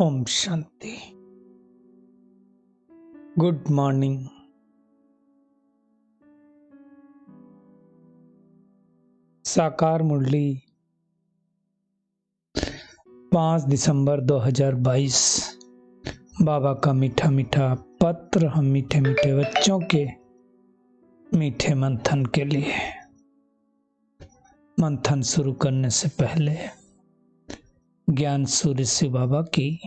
Om Shanti. Good morning. साकार मुरली 5 दिसंबर 2022। बाबा का मीठा मीठा पत्र हम मीठे मीठे बच्चों के मीठे मंथन के लिए। मंथन शुरू करने से पहले ज्ञान सूर्य शिव बाबा की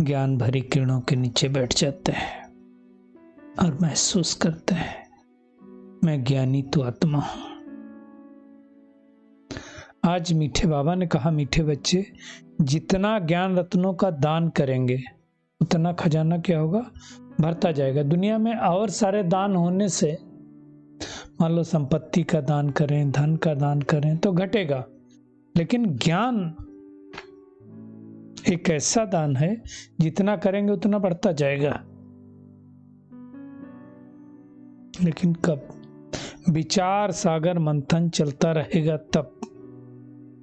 ज्ञान भरी किरणों के नीचे बैठ जाते हैं और महसूस करते हैं, मैं ज्ञानी तो आत्मा हूं। आज मीठे बाबा ने कहा, मीठे बच्चे, जितना ज्ञान रत्नों का दान करेंगे उतना खजाना क्या होगा, भरता जाएगा। दुनिया में और सारे दान होने से, मान लो संपत्ति का दान करें, धन का दान करें तो घटेगा, लेकिन ज्ञान एक ऐसा दान है, जितना करेंगे उतना बढ़ता जाएगा। लेकिन कब? विचार सागर मंथन चलता रहेगा, तब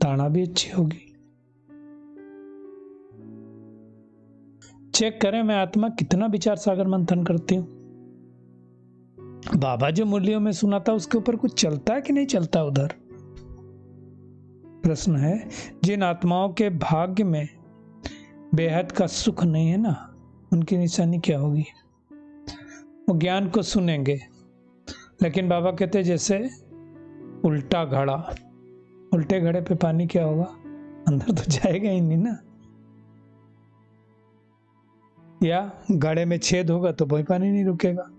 ताना भी अच्छी होगी। चेक करें मैं आत्मा कितना विचार सागर मंथन करती हूं। बाबा जो मुरलियों में सुनाता उसके ऊपर कुछ चलता है कि नहीं चलता उधर? प्रश्न है, जिन आत्माओं के भाग्य में बेहद का सुख नहीं है ना, उनकी निशानी क्या होगी? वो ज्ञान को सुनेंगे, लेकिन बाबा कहते हैं जैसे उल्टा घड़ा, उल्टे घड़े पे पानी क्या होगा, अंदर तो जाएगा ही नहीं ना। या घड़े में छेद होगा तो वही पानी नहीं रुकेगा।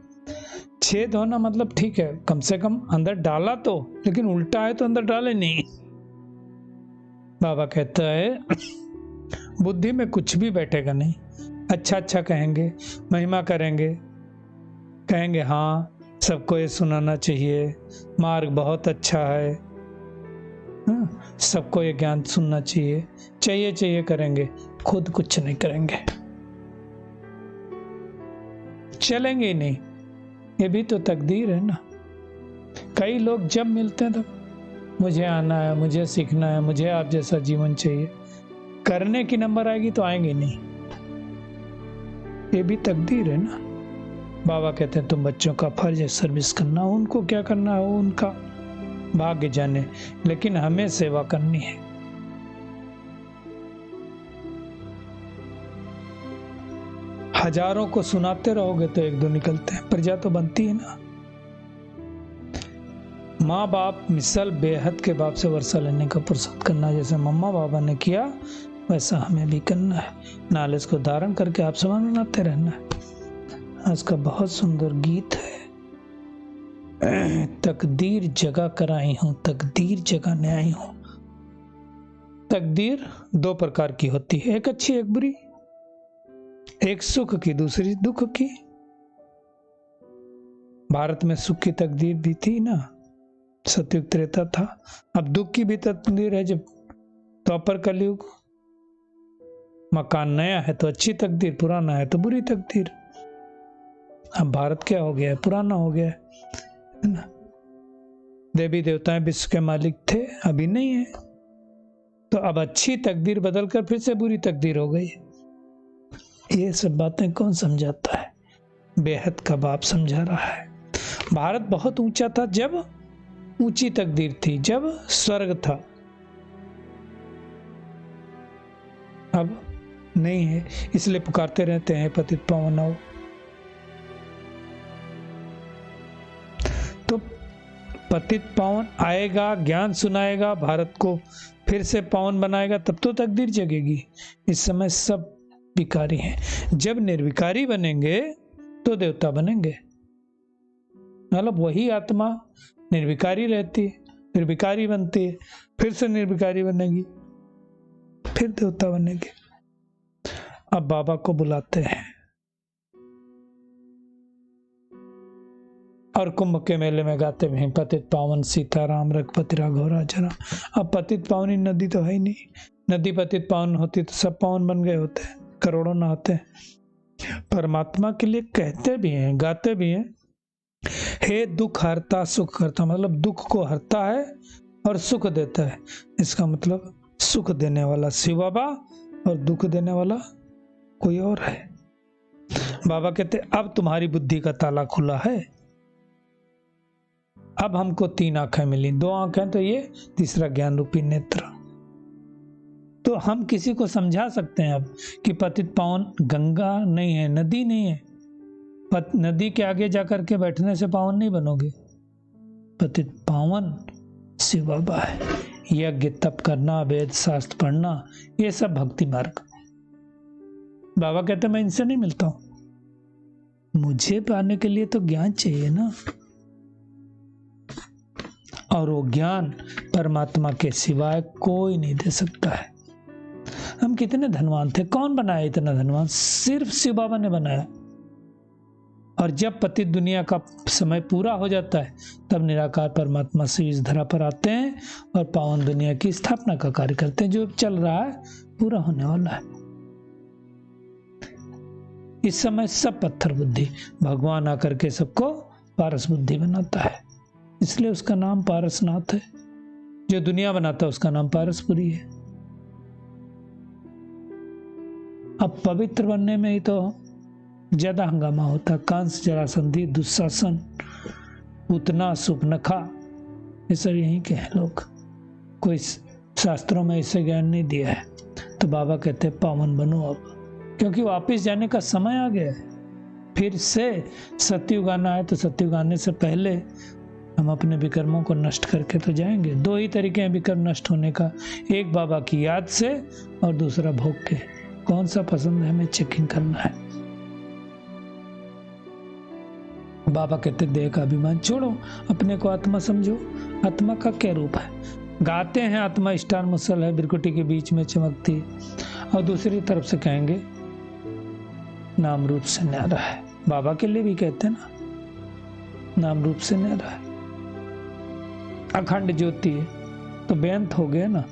छेद होना मतलब ठीक है, कम से कम अंदर डाला तो, लेकिन उल्टा है तो अंदर डाले नहीं। बाबा कहता है बुद्धि में कुछ भी बैठेगा नहीं। अच्छा अच्छा कहेंगे, महिमा करेंगे, कहेंगे हाँ सबको ये सुनाना चाहिए, मार्ग बहुत अच्छा है, सबको ये ज्ञान सुनना चाहिए, चाहिए करेंगे, खुद कुछ नहीं करेंगे, चलेंगे ही नहीं। ये भी तो तकदीर है ना। कई लोग जब मिलते हैं तो मुझे आना है, मुझे सीखना है, मुझे आप जैसा जीवन चाहिए, करने की नंबर आएगी तो आएंगे नहीं। ये भी तकदीर है ना। बाबा कहते हैं तुम बच्चों का फर्ज है सर्विस करना, उनको क्या करना हो उनका भाग्य जाने, लेकिन हमें सेवा करनी है। हजारों को सुनाते रहोगे तो एक दो निकलते हैं, प्रजा तो बनती है ना। माँ बाप मिसल बेहद के बाप से वर्षा लेने का फुर्सत करना, जैसे मम्मा बाबा ने किया वैसा हमें भी करना है। नॉलेज को धारण करके आप समान बनाते रहना है। आज का बहुत सुंदर गीत है, तकदीर जगा कर आई हूं, तकदीर जगाने आई हूं। तकदीर दो प्रकार की होती है, एक अच्छी एक बुरी, एक सुख की दूसरी दुख की। भारत में सुख की तकदीर भी थी ना, सतयुग त्रेता था। अब दुख की भी तकदीर है, जब द्वापर कलयुग। मकान नया है तो अच्छी तकदीर, पुराना है तो बुरी तकदीर। अब भारत क्या हो गया है, पुराना हो गया है ना। देवी देवताएं विश्व के मालिक थे, अभी नहीं है, तो अब अच्छी तकदीर बदलकर फिर से बुरी तकदीर हो गई। ये सब बातें कौन समझाता है? बेहद का बाप समझा रहा है। भारत बहुत ऊंचा था जब ऊंची तकदीर थी, जब स्वर्ग था। अब नहीं है, इसलिए पुकारते रहते हैं पतित पावन आओ। तो पतित पावन आएगा, ज्ञान सुनाएगा, भारत को फिर से पावन बनाएगा, तब तो तकदीर जगेगी। इस समय सब विकारी हैं। जब निर्विकारी बनेंगे तो देवता बनेंगे। मतलब वही आत्मा निर्विकारी रहती है, निर्विकारी बनती है, फिर से निर्विकारी बनेगी, फिर देवता बनेंगे। अब बाबा को बुलाते हैं और कुंभ के मेले में गाते हैं पतित पावन सीताराम रघुपति राघव राजा राम। अब पतित पावनी नदी तो है ही नहीं। नदी पतित पावन होती तो सब पावन बन गए होते, करोड़ों नहाते। परमात्मा के लिए कहते भी हैं, गाते भी हैं, हे दुख हरता सुख करता, मतलब दुख को हरता है और सुख देता है। इसका मतलब सुख देने वाला शिव बाबा और दुख देने वाला कोई और है। बाबा कहते अब तुम्हारी बुद्धि का ताला खुला है, अब हमको 3 आंखें मिली, 2 आंखें तो ये, तीसरा ज्ञान रूपी नेत्र। तो हम किसी को समझा सकते हैं अब कि पतित पावन गंगा नहीं है, नदी नहीं है। नदी के आगे जाकर के बैठने से पावन नहीं बनोगे। पतित पावन शिव बाबा है। यज्ञ तप करना, वेद शास्त्र पढ़ना, ये सब भक्ति मार्ग। बाबा कहते मैं इनसे नहीं मिलता हूं, मुझे पाने के लिए तो ज्ञान चाहिए ना, और वो ज्ञान परमात्मा के सिवाय कोई नहीं दे सकता है। हम कितने धनवान थे, कौन बनाया इतना धनवान? सिर्फ शिव बाबा ने बनाया। और जब पतित दुनिया का समय पूरा हो जाता है तब निराकार परमात्मा से इस धरा पर आते हैं और पावन दुनिया की स्थापना का कार्य करते हैं। जो चल रहा है पूरा होने वाला है। इस समय सब पत्थर बुद्धि, भगवान आकर के सबको पारस बुद्धि बनाता है, इसलिए उसका नाम पारसनाथ है। जो दुनिया बनाता है उसका नाम पारसपुरी है। अब पवित्र बनने में ही तो ज्यादा हंगामा होता। कंस, जरासंधि, दुशासन, पूतना, सुपनखा, ये सब यहीं के हैं लोग। कोई शास्त्रों में इसे ज्ञान नहीं दिया है। तो बाबा कहते हैं पावन बनो अब, क्योंकि वापिस जाने का समय आ गया है। फिर से सतयुग आना है, तो सतयुग आने से पहले हम अपने विकर्मों को नष्ट करके तो जाएंगे। 2 ही तरीके हैं विकर्म नष्ट होने का, एक बाबा की याद से और दूसरा भोग के। कौन सा पसंद है हमें चेकिंग करना है। बाबा कहते देह का अभिमान छोड़ो, अपने को आत्मा समझो। आत्मा का क्या रूप है? गाते हैं आत्मा स्टार मुसल है, बिरकुटी के बीच में चमकती, और दूसरी तरफ से कहेंगे नाम रूप से न्यारा है। बाबा के लिए भी कहते हैं ना, नाम रूप से न्यारा है। अखंड ज्योति है तो बेअंत हो गया ना।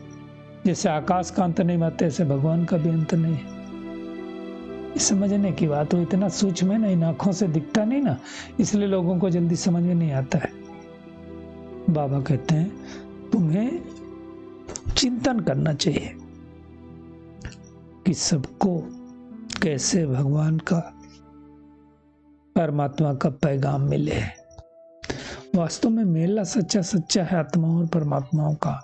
जैसे आकाश का अंत नहीं माते, ऐसे भगवान का भी अंत नहीं है। समझने की बात हो, इतना सूक्ष्म है ना, इन आंखों से दिखता नहीं ना, इसलिए लोगों को जल्दी समझ में नहीं आता है। बाबा कहते हैं तुम्हें चिंतन करना चाहिए कि सबको कैसे भगवान का, परमात्मा का पैगाम मिले। वास्तव में मेला सच्चा सच्चा है आत्माओं और परमात्माओं का।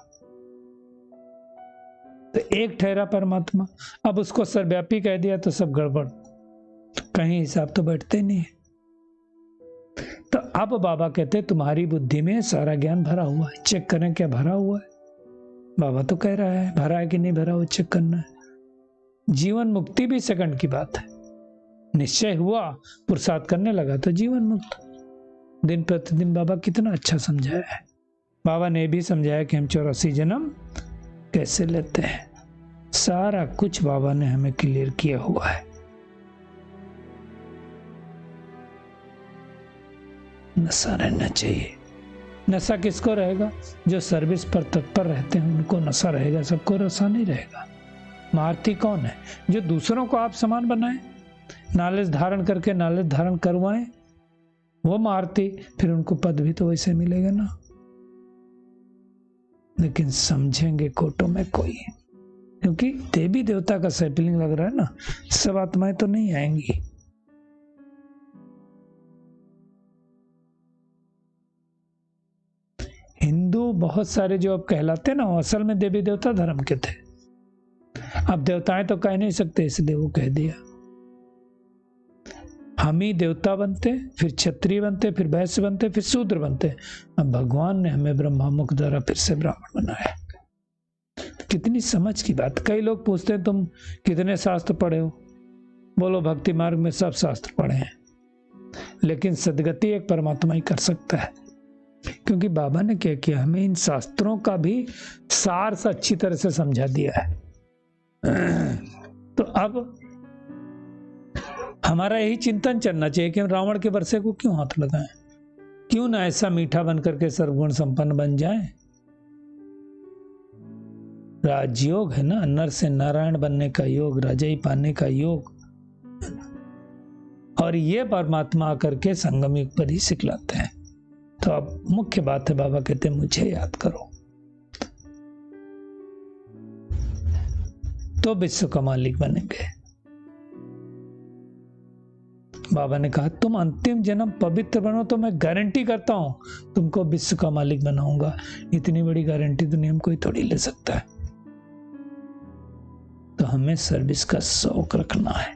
तो एक ठहरा परमात्मा, अब उसको सर्वव्यापी कह दिया तो सब गड़बड़, कहीं हिसाब तो बैठते नहीं। तो अब बाबा कहते तुम्हारी बुद्धि में सारा ज्ञान भरा हुआ है, चेक करें क्या भरा हुआ है। बाबा तो कह रहा है भरा है कि नहीं भरा, वो चेक करना है। जीवन मुक्ति भी सेकंड की बात है। निश्चय हुआ, पुरुषार्थ करने लगा तो जीवन मुक्त। दिन प्रतिदिन बाबा कितना अच्छा समझाया है। बाबा ने भी समझाया कि हम 84 जन्म कैसे लेते हैं। सारा कुछ बाबा ने हमें क्लियर किया हुआ है। नशा रहना चाहिए। नशा किसको रहेगा? जो सर्विस पर तत्पर रहते हैं उनको नशा रहेगा, सबको नशा नहीं रहेगा। महारथी कौन है? जो दूसरों को आप समान बनाए, नॉलेज धारण करके नॉलेज धारण करवाएं, वो महारथी। फिर उनको पद भी तो वैसे मिलेगा ना। लेकिन समझेंगे कोटों में कोई, क्योंकि देवी देवता का सैंपलिंग लग रहा है ना, सब आत्माएं तो नहीं आएंगी। हिंदू बहुत सारे जो अब कहलाते ना, असल में देवी देवता धर्म के थे। अब देवताएं तो कह नहीं सकते, इसलिए वो कह दिया। हम ही देवता बनते, फिर क्षत्रिय बनते, फिर वैश्य बनते, फिर शूद्र बनते। अब भगवान ने हमें ब्रह्मा मुख द्वारा फिर से ब्राह्मण बनाया। कितनी समझ की बात। कई लोग पूछते हैं तुम कितने शास्त्र पढ़े हो? बोलो भक्ति मार्ग में सब शास्त्र पढ़े हैं, लेकिन सदगति एक परमात्मा ही कर सकता है। क्योंकि बाबा ने क्या किया, हमें इन शास्त्रों का भी सार से अच्छी तरह से समझा दिया है। तो अब हमारा यही चिंतन चलना चाहिए कि हम रावण के वर्षे को क्यों हाथ लगाएं, क्यों ना ऐसा मीठा बन करके सर्वगुण संपन्न बन जाए। राजयोग है ना, नर से नारायण बनने का योग, राजाई पाने का योग, और ये परमात्मा आकर के संगम युग पर ही सिखलाते हैं। तो अब मुख्य बात है, बाबा कहते हैं मुझे याद करो। तो विश्व का मालिक बनेंगे। बाबा ने कहा तुम अंतिम जन्म पवित्र बनो तो मैं गारंटी करता हूं तुमको विश्व का मालिक बनाऊंगा। इतनी बड़ी गारंटी दुनिया में कोई थोड़ी ले सकता है। तो हमें सर्विस का शौक रखना है।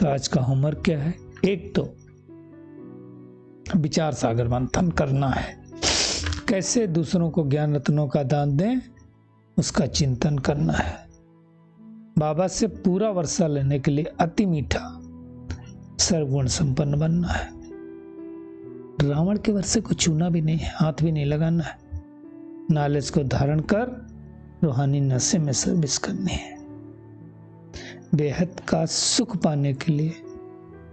तो आज का होमवर्क क्या है? एक तो विचार सागर मंथन करना है, कैसे दूसरों को ज्ञान रत्नों का दान दें उसका चिंतन करना है। बाबा से पूरा वर्षा लेने के लिए अति मीठा सर्वगुण संपन्न बनना है। रावण के वर्षे को छूना भी नहीं, हाथ भी नहीं लगाना है। नॉलेज को धारण कर रूहानी नशे में सर्विस करनी है। बेहद का सुख पाने के लिए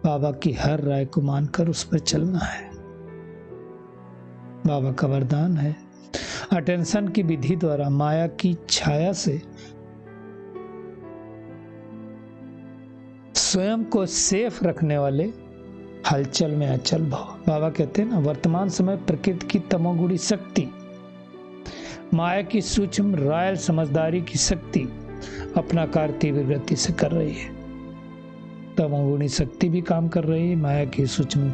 बाबा की हर राय को मानकर उस पर चलना है। बाबा का वरदान है अटेंशन की विधि द्वारा माया की छाया से स्वयं को सेफ रखने वाले हलचल में अचल भाव। बाबा कहते हैं ना, वर्तमान समय प्रकृति की तमोगुणी शक्ति, माया की सूक्ष्म रायल समझदारी की शक्ति अपना कार्य तीव्र गति से कर रही है। तमोगुणी शक्ति भी काम कर रही है, माया की सूक्ष्म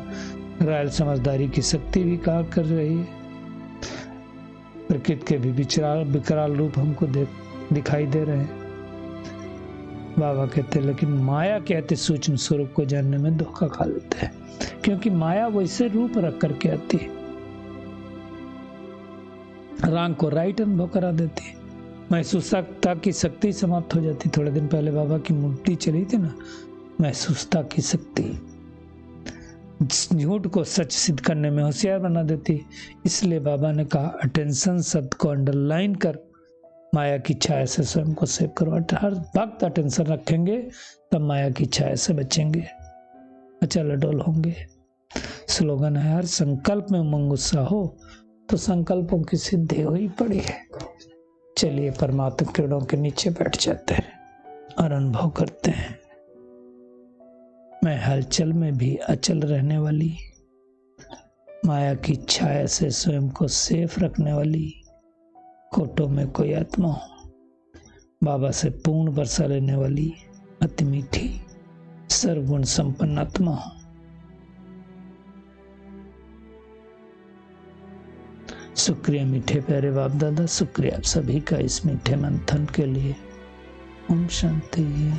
रायल समझदारी की शक्ति भी काम कर रही है। प्रकृति के भी विकराल रूप हमको दिखाई दे रहे हैं। बाबा कहते हैं लेकिन माया के अति सूक्ष्म स्वरूप को जानने में धोखा खा लेते हैं, क्योंकि माया वैसे रूप रख करके आती है, रंग को राइट अनुभव करा देती है। महसूसता की शक्ति समाप्त हो जाती। थोड़े दिन पहले बाबा की मूर्ति चली थी ना, महसूसता की शक्ति झूठ को सच सिद्ध करने में होशियार बना देती। इसलिए बाबा ने कहा अटेंशन शब्द को अंडरलाइन कर माया की छाया से स्वयं को सेव करो। हर वक्त अटेंशन रखेंगे तब माया की छाया से बचेंगे, अचल अडोल होंगे। स्लोगन है हर संकल्प में उमंग उत्साह हो तो संकल्पों की सिद्धि हुई पड़ी है। चलिए परमात्मा किरणों के नीचे बैठ जाते हैं और अनुभव करते हैं। मैं हलचल में भी अचल रहने वाली, माया की छाया से स्वयं को सेफ रखने वाली कोटों में कोई आत्मा हूं। बाबा से पूर्ण वर्षा लेने वाली अति मीठी सर्वगुण संपन्न आत्मा हूं। शुक्रिया मीठे प्यारे बाप दादा, शुक्रिया आप सभी का इस मीठे मंथन के लिए। ओम शांति।